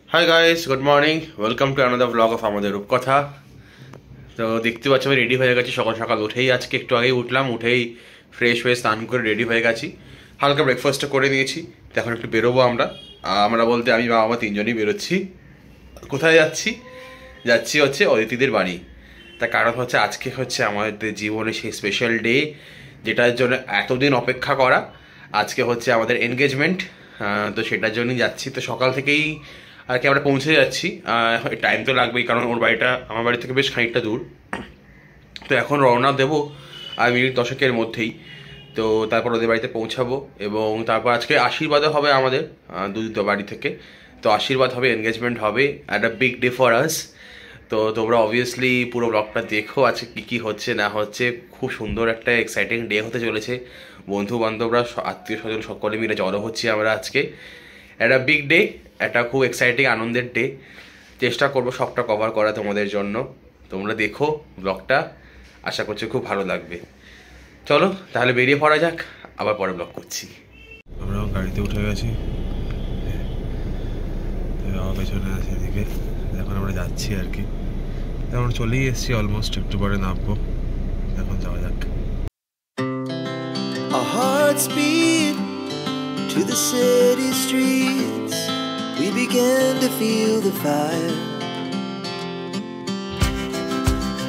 Hi guys, good morning. Welcome to another vlog of আমাদের রূপকথা। তো দেখতে পাচ্ছ আমি রেডি হয়ে গেছি সকাল সকাল উঠেই, আজকে একটু আগেই উঠলাম, উঠেই ফ্রেশ হয়ে স্নান করে রেডি হয়ে গেছি, হালকা ব্রেকফাস্টটা করে নিয়েছি। তো এখন একটু বেরোবো আমরা বলতে আমি বাবা মা তিনজনই বেরোচ্ছি। কোথায় যাচ্ছি? যাচ্ছি হচ্ছে অদিতিদের বাড়ি। তার কারণ হচ্ছে আজকে হচ্ছে আমাদের জীবনে সেই স্পেশাল ডে যেটার জন্য এতদিন অপেক্ষা করা। আজকে হচ্ছে আমাদের এনগেজমেন্ট, তো সেটার জন্যই যাচ্ছি। তো সকাল থেকেই আর কি আমরা পৌঁছে যাচ্ছি। টাইম তো লাগবেই, কারণ ওর বাড়িটা আমার বাড়ি থেকে বেশ খানিকটা দূর। তো এখন রওনা দেবো আর মিনিট 10-এর মধ্যেই। তো তারপর ওদের বাড়িতে পৌঁছাবো এবং তারপর আজকে আশীর্বাদও হবে আমাদের দুটো বাড়ি থেকে। তো আশীর্বাদ হবে, এনগেজমেন্ট হবে, at a big day for us. তো তোমরা অবভিয়াসলি পুরো ব্লগটা দেখো আজকে কী কী হচ্ছে না হচ্ছে। খুব সুন্দর একটা এক্সাইটিং ডে হতে চলেছে। বন্ধু বান্ধবরা, আত্মীয় স্বজন সকলে মিলে জড়ো হচ্ছি আমরা আজকে। একটা বিগ ডে, একটা খুব এক্সাইটিং আনন্দের ডে। চেষ্টা করবো সবটা কভার করা তোমাদের জন্য। তোমরা দেখো ব্লগটা, আশা করছি খুব ভালো লাগবে। চলো তাহলে বেরিয়ে পড়া যাক, আবার পরে ব্লগ করছি। আমরাও গাড়িতে উঠে গেছি, আমার পেছনে আছে এদিকে। এখন আমরা যাচ্ছি আর কি, আমরা চলেই এসেছি অলমোস্ট, একটু পরে নামবো। এখন যাওয়া যাক। Our hearts beat to the city streets. We began to feel the fire.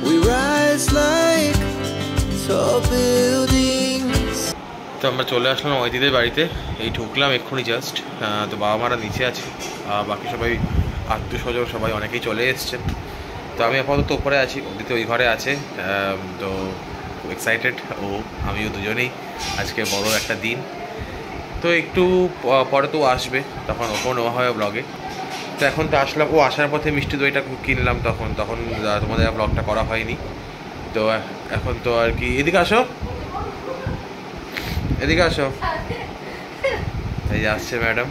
We rise like tall buildings. তো আমরা চলে আসলাম অদিতিদের বাড়িতে, এই ঢুকলাম এক্ষুনি জাস্ট। তো বাবা মারা নিচে আছে, বাকি সবাই আত্মীয় স্বজন সবাই অনেকেই চলে এসছেন। তো আমি আপাতত উপরে আছি, অদিতি ওই ঘরে আছে। তো খুব এক্সাইটেড আমিও, দুজনেই। আজকে বড় একটা দিন। তো একটু পরে তো আসবে, তখন ওপর নেওয়া হয় ব্লগে। তো এখন তো আসলাম, আসার পথে মিষ্টি দইটা কিনলাম, তখন তোমাদের ব্লগটা করা হয়নি। তো এখন তো আর কি, এদিকে আসো, এদিকে আসো। এই যে আসছে ম্যাডাম।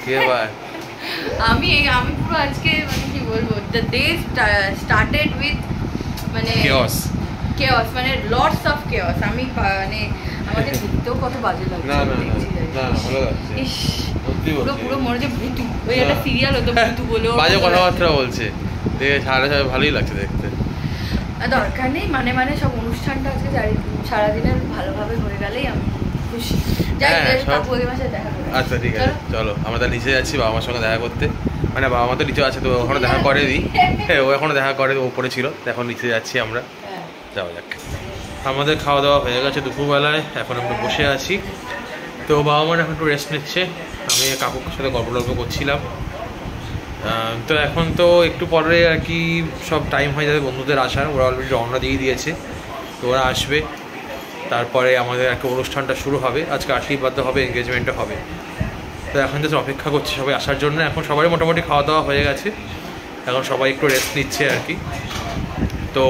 কি ব্যাপার? আমি পুরো আজকে মানে কি বলবো, দ্য ডে স্টার্টেড উইথ মানে কেওস, মানে লটস অফ কেওস। আমি মানে আমাকে দেখতেও কত বাজে লাগছে। না ভালো লাগছে। ইস, পুরো মনে হচ্ছে ভুতু, ওই একটা সিরিয়াল হতো ভুতু বলে বাজে কথাবার্তা বলছে, দেখে ভালোই লাগছে দেখতে। দরকার নেই, মানে সব অনুষ্ঠানটা আজকে সারাদিনের ভালোভাবে হয়ে গেলেই আমি খুশি। আচ্ছা ঠিক আছে, চলো আমরা তাহলে নিচে যাচ্ছি বাবা মার সঙ্গে দেখা করতে। মানে বাবা মা তো নিচে আছে, তো ওখানে দেখা করে দিই। হ্যাঁ, ও এখনো দেখা করে, ওপরে ছিল। তো এখন নিচে যাচ্ছি আমরা, যাওয়া যাক। আমাদের খাওয়া দাওয়া হয়ে গেছে দুপুরবেলায়, এখন আমরা বসে আছি। তো বাবা মার এখন একটু রেস্ট নিচ্ছে, আমি কাকুর সাথে গল্প করছিলাম। তো এখন তো একটু পরে আর কি সব টাইম হয়ে যাবে বন্ধুদের আসার। ওরা অলরেডি রওনা দিয়ে দিয়েছে, তো ওরা আসবে। তারপরে আমাদের একটা অনুষ্ঠানটা শুরু হবে। আজকে আশীর্বাদও হবে, এনগেজমেন্টও হবে। তো এখন জাস্ট অপেক্ষা করছি সবাই আসার জন্য। এখন সবাই মোটামুটি খাওয়া দাওয়া হয়ে গেছে, এখন সবাই একটু রেস্ট নিচ্ছে আর কি। তো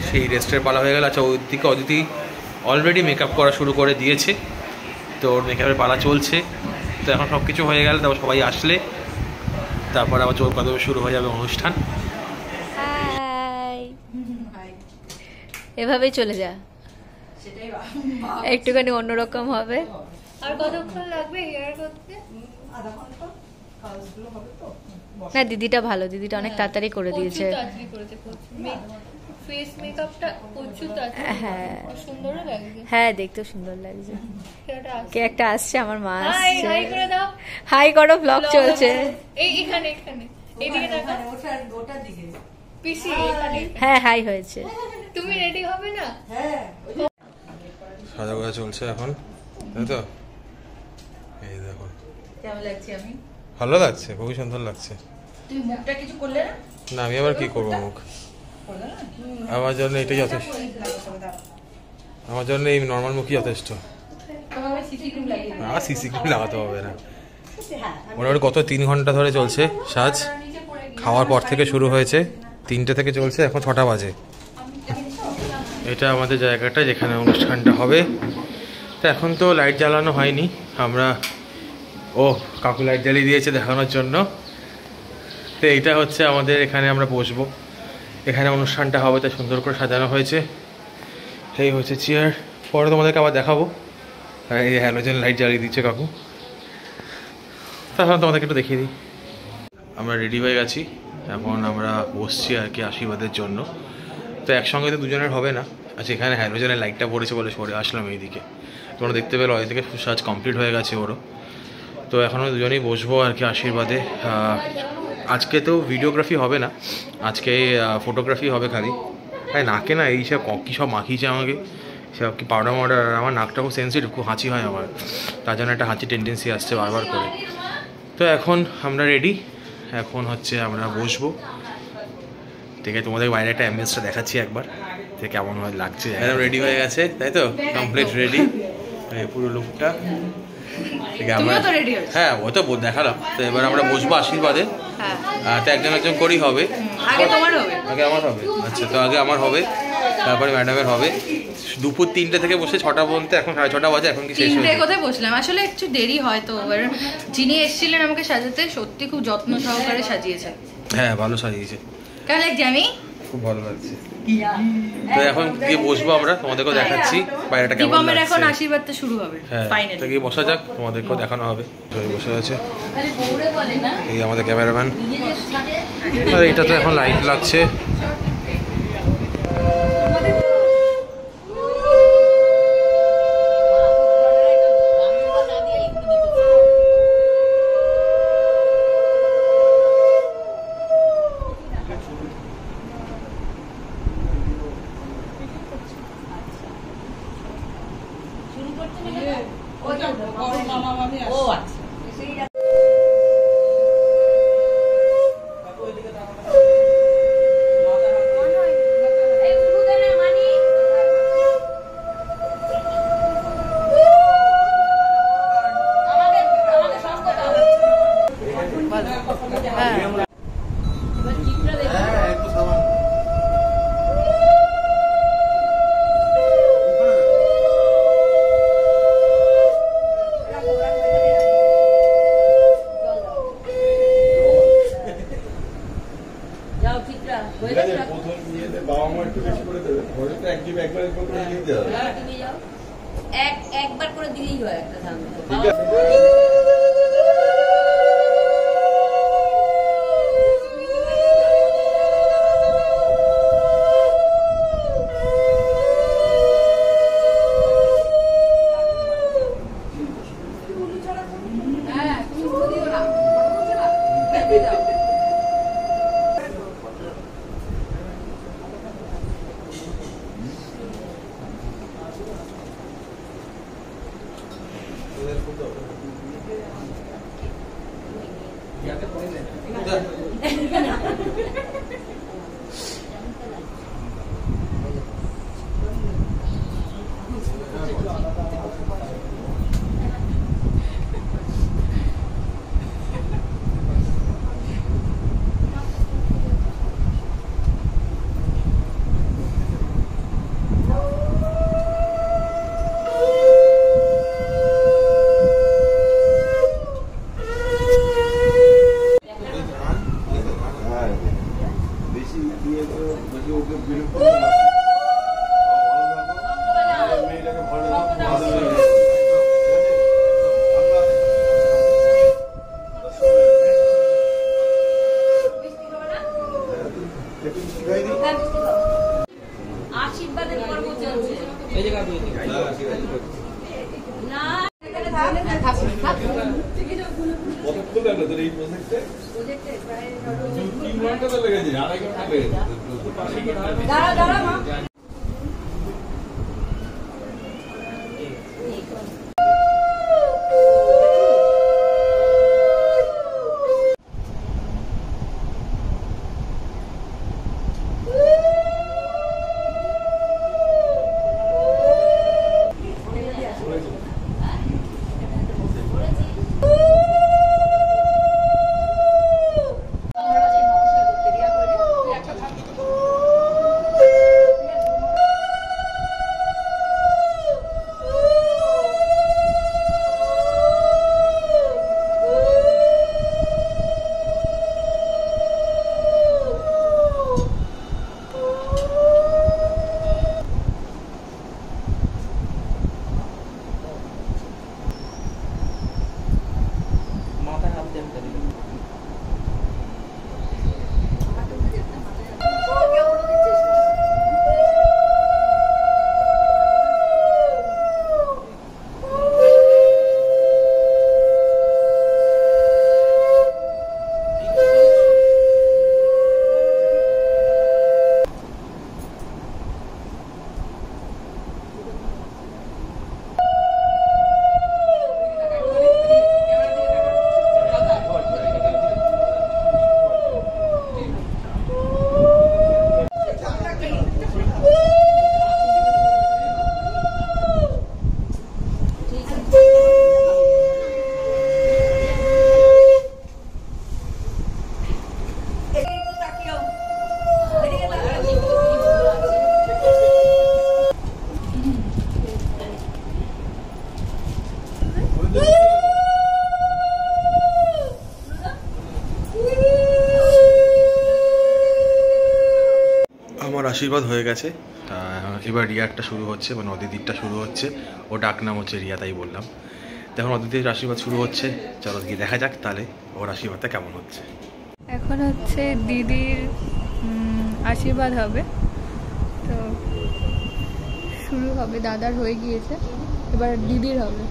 সেই রেস্টের পালা হয়ে গেল। আচ্ছা, ওইদিকে অদিতি অলরেডি মেকআপ করা শুরু করে দিয়েছে, তো ওর মেকআপের পালা চলছে। তো এখন সব কিছু হয়ে গেলে, তারপর সবাই আসলে তারপর আবার চোর কদমে শুরু হয়ে যাবে অনুষ্ঠান। এভাবেই চলে যা, একটুখানি অন্যরকম হবে। আর কতক্ষণ লাগবে হেয়ার করতে? না, দিদিটা ভালো, দিদিটা অনেক তাড়াতাড়ি করে দিয়েছে। হ্যাঁ, দেখতেও সুন্দর লাগছে। কে একটা আসছে, আমার মা আসছে। হাই করো, ব্লগ চলছে। হ্যাঁ, হাই হয়েছে। তুমি রেডি হবে না? হ্যাঁ, সাজা গোজা চলছে এখন, তাই তো? এই দেখো কেমন লাগছে আমি? ভালো লাগছে, খুবই সুন্দর লাগছে। তুমি মুখটা কিছু করলে না? না, আমি আবার কি করবো মুখ? আমার জন্য এটাই যথেষ্ট, আমার জন্য এই নর্মাল মুখই যথেষ্ট। আর সিসি ক্রিম লাগাতে হবে না। মোটামুটি গত 3 ঘন্টা ধরে চলছে সাজ। খাওয়ার পর থেকে শুরু হয়েছে, 3টে থেকে চলছে, এখন 6টা বাজে। এটা আমাদের জায়গাটা যেখানে অনুষ্ঠানটা হবে। তো এখন তো লাইট জ্বালানো হয়নি, আমরা কাকু লাইট জ্বালিয়ে দিয়েছে দেখানোর জন্য। তো এইটা হচ্ছে আমাদের, এখানে আমরা বসবো, এখানে অনুষ্ঠানটা হবে, তাই সুন্দর করে সাজানো হয়েছে। এই হচ্ছে চেয়ার, পরে তোমাদেরকে আবার দেখাবো। এই হ্যালোজেন লাইট জ্বালিয়ে দিচ্ছে কাকু। তাহলে তোমাদেরকে একটু দেখিয়ে দিই। আমরা রেডি হয়ে গেছি, এখন আমরা বসছি আর কি আশীর্বাদের জন্য। তো একসঙ্গে তো দুজনের হবে না, আচ্ছা এখানে হ্যালোজেনের লাইটটা পড়েছে বলে সরে আসলাম এইদিকে। তোমরা দেখতে পেলো ওইদিকে সাজ কমপ্লিট হয়ে গেছে ওরও। তো এখন আমরা দুজনেই বসবো আর কি আশীর্বাদে। আজকে তো ভিডিওগ্রাফি হবে না, আজকে ফটোগ্রাফি হবে খালি। তাই নাকে না এইসব কী সব মাখিয়েছে আমাকে, সব কি পাউডার মাউডার। আমার নাকটা খুব সেন্সিটিভ, খুব হাঁচি হয় আমার, তার জন্য একটা হাঁচি টেন্ডেন্সি আসছে বারবার করে। তো এখন আমরা রেডি, এখন হচ্ছে আমরা বসবো। ঠিক আছে, তোমাদের বাইরে একটা অ্যাম্বিয়েন্সটা দেখাচ্ছি একবার, যে কেমন হয় লাগছে। একদম রেডি হয়ে গেছে তাই তো, কমপ্লিট রেডি পুরো লুকটা। ঠিক আছে, আমরা হ্যাঁ ও তো দেখালাম। তো এবার আমরা বসবো আশীর্বাদে। তো একজন একজন করেই হবে। আগে আমার হবে। আচ্ছা, তো আগে আমার হবে, তারপরে ম্যাডামের হবে। দুপুর 3টে থেকে বসে 6টা পর্যন্ত, এখন 6:30 বাজে, এখন কি শেষ হয়েছে? 3টে কোথায় বসলাম, আসলে একটু দেরি হয়। তো এবার যিনি এসেছিলেন আমাকে সাজাতে, সত্যি খুব যত্ন সহকারে সাজিয়েছে। হ্যাঁ ভালো সাজিয়েছে, কেমন লাগছে? আমি খুব ভালো লাগছে। তো এখন গিয়ে বসবো আমরা, তোমাদেরকেও দেখাচ্ছি বাইরেটা কেমন লাগছে। এখন আশীর্বাদটা শুরু হবে ফাইনালি। তো গিয়ে বসা যাক, তোমাদেরকেও দেখানো হবে। বসে আছে এই আমাদের ক্যামেরাম্যান। আর এটা তো এখন লাইট লাগছে। একবার করে দিলেই হয় একটা সামনে। আশীর্বাদের পর্ব চলছে। এই জায়গা না দাঁড়া দাঁড়া মা। আশীর্বাদ হয়ে গেছে, এবার রিয়ারটা শুরু হচ্ছে, মানে অদিতিরটা শুরু হচ্ছে। ও ডাক নাম হচ্ছে রিয়া, তাই বললাম। তখন অদিতির আশীর্বাদ শুরু হচ্ছে, চলো গিয়ে দেখা যাক তাহলে ওর আশীর্বাদটা কেমন হচ্ছে। এখন হচ্ছে দিদির আশীর্বাদ হবে, তো শুরু হবে। দাদার হয়ে গিয়েছে, এবার দিদির হবে।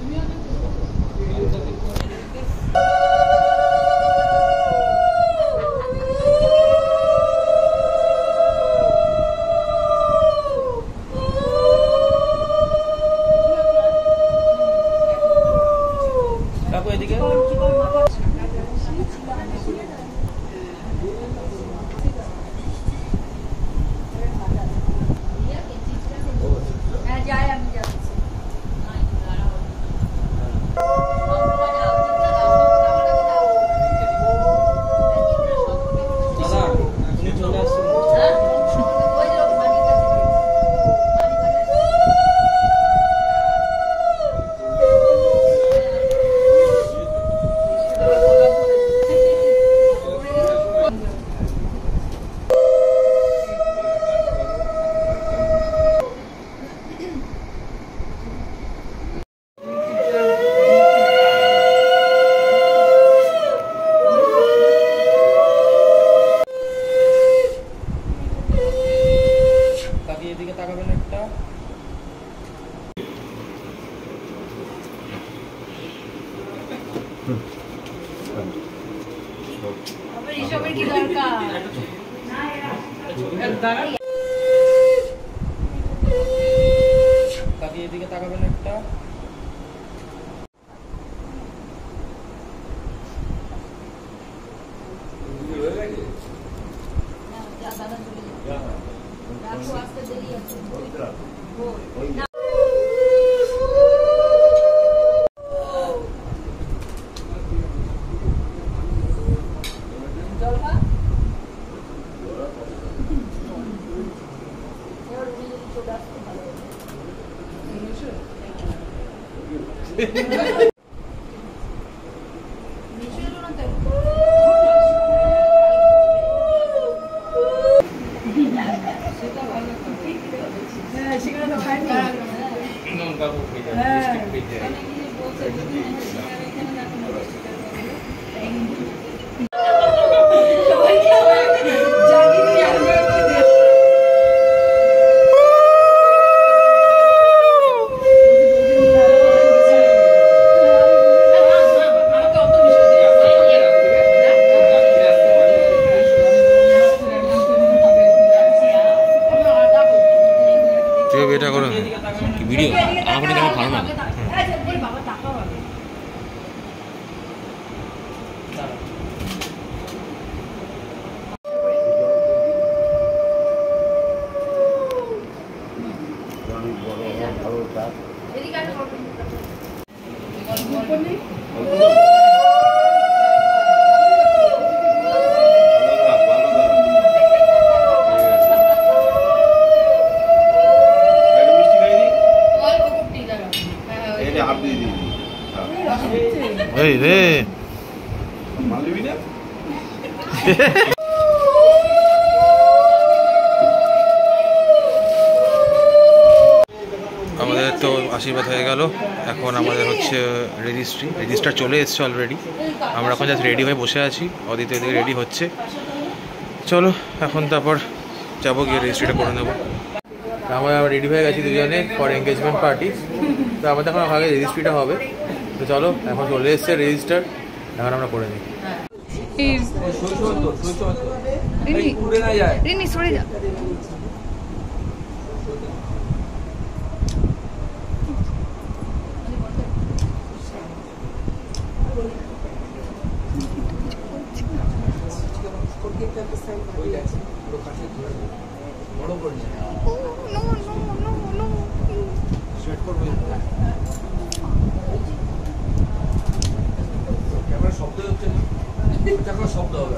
এসবের কি দরকার? তাকিয়ে এদিকে তাকাবেন একটা। আমাদের তো আশীর্বাদ হয়ে গেল, এখন আমাদের হচ্ছে রেজিস্টার চলে এসছে অলরেডি। আমরা এখন জাস্ট রেডি হয়ে বসে আছি, অদিতি এদিকে রেডি হচ্ছে। চলো এখন তারপর যাবো, গিয়ে রেজিস্ট্রিটা করে নেবো। আমরা রেডি হয়ে গেছি দুজনে ফর এঙ্গেজমেন্ট পার্টি। তো আমাদের এখন আগে রেজিস্ট্রিটা হবে, তো চলো এখন চলে এসছে রেজিস্টার, এখন আমরা করে নিই। শব্দ হবে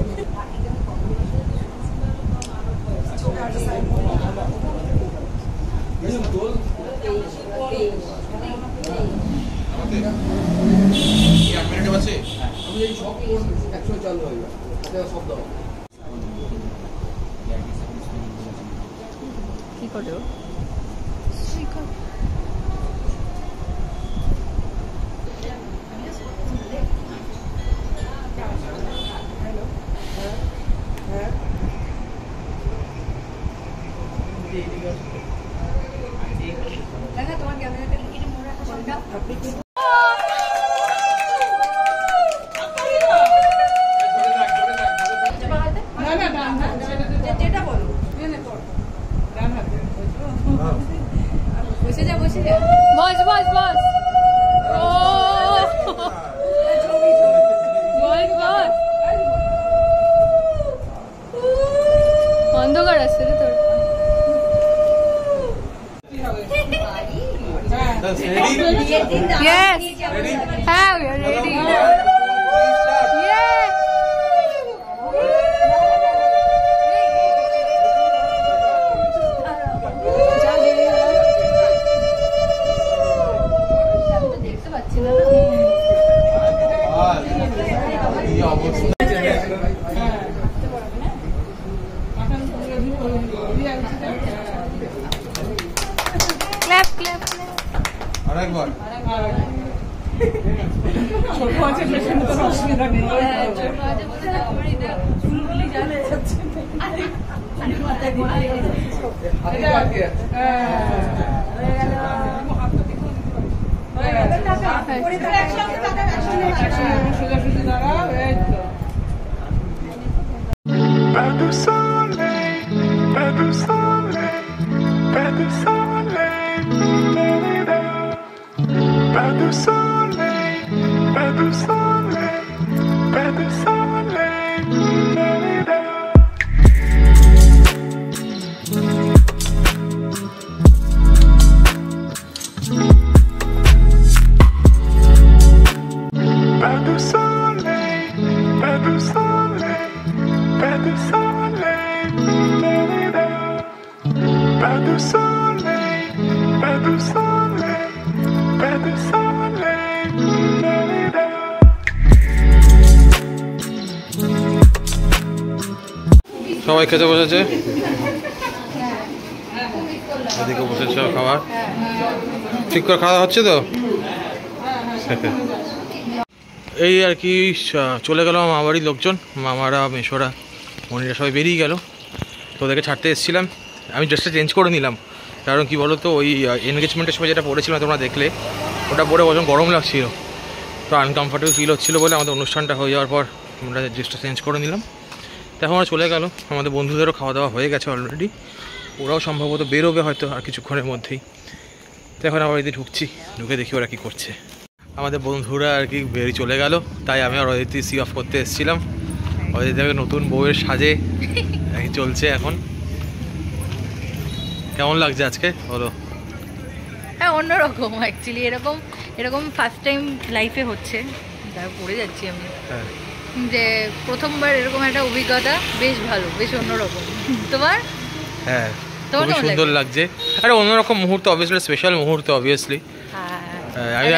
চালু হয়ে শব্দ হলেও তোমার ক্যামেরাটা লিখে মনে রাখা ফোনটা যেটা বলো বসে যা বস বস বস বস বস অন্ধকার আসছে রে তোর Yes. How we are ready. Yeah. দেখতে পাচ্ছি না clap clap আরেকবার ছোট আছে পেছনে তো অসুবিধা নেই ছোট আছে বলে তো আমারই চুলগুলি জানা যাচ্ছে আরে মাথায় ঘোরা সবাই খেতে বসেছে এদিকে বসেছে খাবার ঠিক করে খাওয়া হচ্ছে তো এই আর কি চলে গেল আমার বাড়ির লোকজন মামারা মেশোরা মনিরা সবাই বেরিয়ে গেল তো ওদেরকে ছাড়তে এসেছিলাম আমি ড্রেসটা চেঞ্জ করে নিলাম কারণ কি বলো তো ওই এনগেজমেন্টের সময় যেটা পড়েছিলাম তোমরা দেখলে ওটা পরে বরং গরম লাগছিল তো আনকমফর্টেবল ফিল হচ্ছিলো বলে আমাদের অনুষ্ঠানটা হয়ে যাওয়ার পর আমরা ড্রেসটা চেঞ্জ করে নিলাম তখন ওরা চলে গেল আমাদের বন্ধুদেরও খাওয়া দাওয়া হয়ে গেছে অলরেডি ওরাও সম্ভবত বেরোবে হয়তো আর কিছুক্ষণের মধ্যেই তো এখন আবার এদিকে ঢুকছি ঢুকে দেখি ওরা কী করছে আমাদের বন্ধুরা আর কি বেরিয়ে চলে গেল তাই আমি আর অদিতি সি অফ করতে এসেছিলাম অদিতিকে নতুন বউয়ের সাজে চলছে এখন কেমন লাগছে আজকে বলো হ্যাঁ অন্যরকম অ্যাকচুয়ালি এরকম ফার্স্ট টাইম লাইফে হচ্ছে পড়ে যাচ্ছি আমি যে প্রথমবার এরকম একটা অভিজ্ঞতা বেশ ভালো বেশ অন্যরকম তোমার হ্যাঁ খুবই সুন্দর লাগছে আরে অন্যরকম মুহূর্ত অবভিয়াসলি স্পেশাল মুহূর্ত অবভিয়াসলি আমি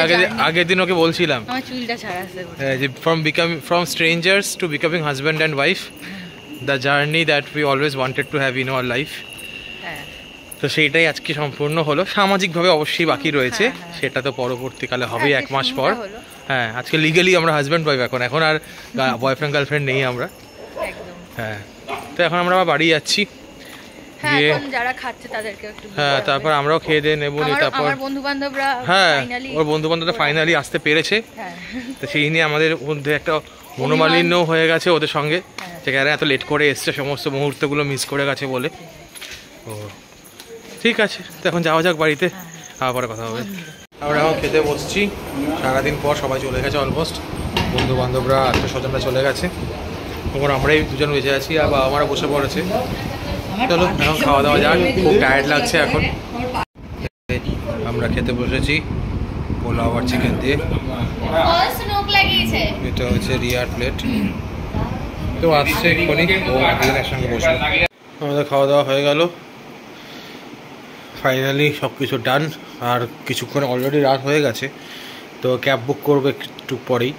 আগের দিন ওকে বলছিলাম আমার চুলটা ছাড়া আছে যে from strangers to becoming husband and wife the journey that we always wanted to have in our life তো সেইটাই আজকে সম্পূর্ণ হলো সামাজিকভাবে অবশ্যই বাকি রয়েছে সেটা তো পরবর্তীকালে হবে এক মাস পর হ্যাঁ আজকে লিগালি আমরা হাজব্যান্ড ওয়াইফ এখন আর বয়ফ্রেন্ড গার্লফ্রেন্ড নেই আমরা হ্যাঁ তো এখন আমরা আবার বাড়ি যাচ্ছি গিয়ে যারা খাচ্ছে তাদেরকে একটু হ্যাঁ তারপর আমরাও খেয়ে দিয়ে নেবো তারপর আমার বন্ধু-বান্ধবরা হ্যাঁ ওর বন্ধু-বান্ধবরা ফাইনালি আসতে পেরেছে তো সেই নিয়ে আমাদের মধ্যে একটা মনোমালিন্য হয়ে গেছে ওদের সঙ্গে যেখানে এত লেট করে এসছে সমস্ত মুহূর্তগুলো মিস করে গেছে বলে ও ঠিক আছে তো এখন যাওয়া যাক বাড়িতে আবার কথা হবে আমরা এখন খেতে বসছি সারাদিন পর সবাই চলে গেছে অলমোস্ট বন্ধু বান্ধবরা আত্মীয় স্বজনরা চলে গেছে তখন আমরাই দুজন বেঁচে আছি আর বাবা মারা বসে পড়েছে চলো এখন খাওয়া দাওয়া যাক খুব টায়ার্ড লাগছে এখন আমরা খেতে বসেছি পোলাও আর চিকেন দিয়ে এটা হচ্ছে রিয়ার প্লেট তো আসছে এক্ষুনি ও একজনের সঙ্গে বসে আমাদের খাওয়া দাওয়া হয়ে গেল ফাইনালি সব কিছু ডান আর কিছুক্ষণ অলরেডি রাত হয়ে গেছে তো ক্যাব বুক করবো একটু পরেই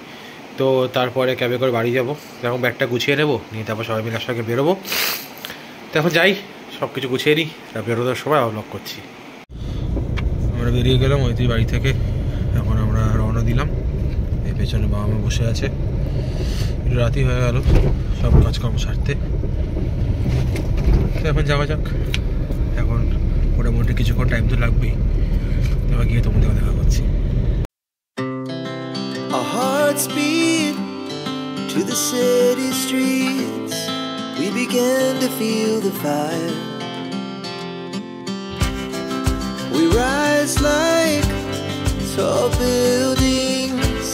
তো তারপরে ক্যাবে করে বাড়ি যাবো এখন ব্যাগটা গুছিয়ে নেবো নিয়ে তারপর সবাই মিলে একসঙ্গে বেরোবো তো এখন যাই সব কিছু গুছিয়ে নিই, বেরোনোর সময় ব্লগ করছি। আমরা বেরিয়ে গেলাম ওই বাড়ি থেকে, এখন আমরা রওনা দিলাম। এই পেছনে বাবা মা বসে আছে, রাতই হয়ে গেল সব কাজকর্ম সারতে। তো এখন যাওয়া যাক, এখন মোটামুটি কিছুক্ষণ টাইম তো লাগবেই, এবার গিয়ে তোমাদের দেখা করছি। Our hearts beat to the city streets. We began to feel the fire. We rise like tall buildings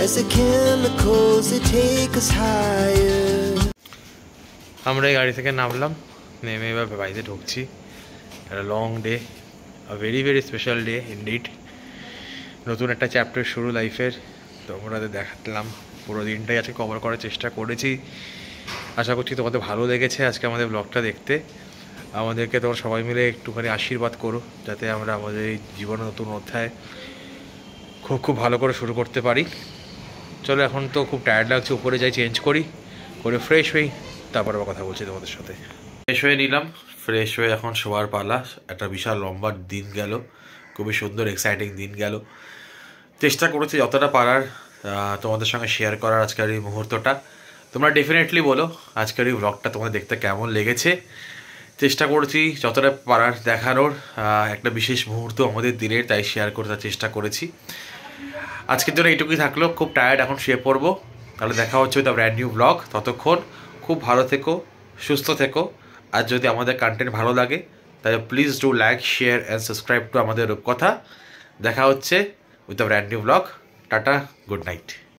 as the chemicals they take us higher. আমরা এই গাড়ি থেকে নামলাম, নেমে এবার বাড়িতে ঢুকছি। একটা long day, very very special day indeed. নতুন একটা চ্যাপ্টার শুরু লাইফের। তো তোমাদের দেখালাম, পুরো দিনটাই আজকে কভার করার চেষ্টা করেছি। আশা করছি তোমাদের ভালো লেগেছে আজকে আমাদের ব্লগটা দেখতে। আমাদেরকে তোমরা সবাই মিলে একটুখানি আশীর্বাদ করো, যাতে আমরা আমাদের এই জীবনের নতুন অধ্যায় খুব ভালো করে শুরু করতে পারি। চলো, এখন তো খুব টায়ার্ড লাগছে, উপরে যাই, চেঞ্জ করে ফ্রেশ হই, তারপর আবার কথা বলছি তোমাদের সাথে। ফ্রেশ হয়ে নিলাম, ফ্রেশ হয়ে এখন শোয়ার পালা। একটা বিশাল লম্বা দিন গেল, খুবই সুন্দর এক্সাইটিং দিন গেল। চেষ্টা করেছি যতটা পারার তোমাদের সঙ্গে শেয়ার করার আজকের এই মুহূর্তটা। তোমরা ডেফিনেটলি বলো আজকের এই ব্লগটা তোমাদের দেখতে কেমন লেগেছে। চেষ্টা করেছি যতটা পারার দেখানোর একটা বিশেষ মুহূর্ত আমাদের দিনের, তাই শেয়ার করতে চেষ্টা করেছি। আজকের জন্য এইটুকুই থাকলো, খুব টায়ার্ড, এখন শুয়ে পড়বো। তাহলে দেখা হচ্ছে with a brand new blog. ততক্ষণ খুব ভালো থেকো, সুস্থ থেকো। আর যদি আমাদের কন্টেন্ট ভালো লাগে তাহলে please do like, share and subscribe to আমাদের রূপকথা। দেখা হচ্ছে with a brand new blog. Tata, good night.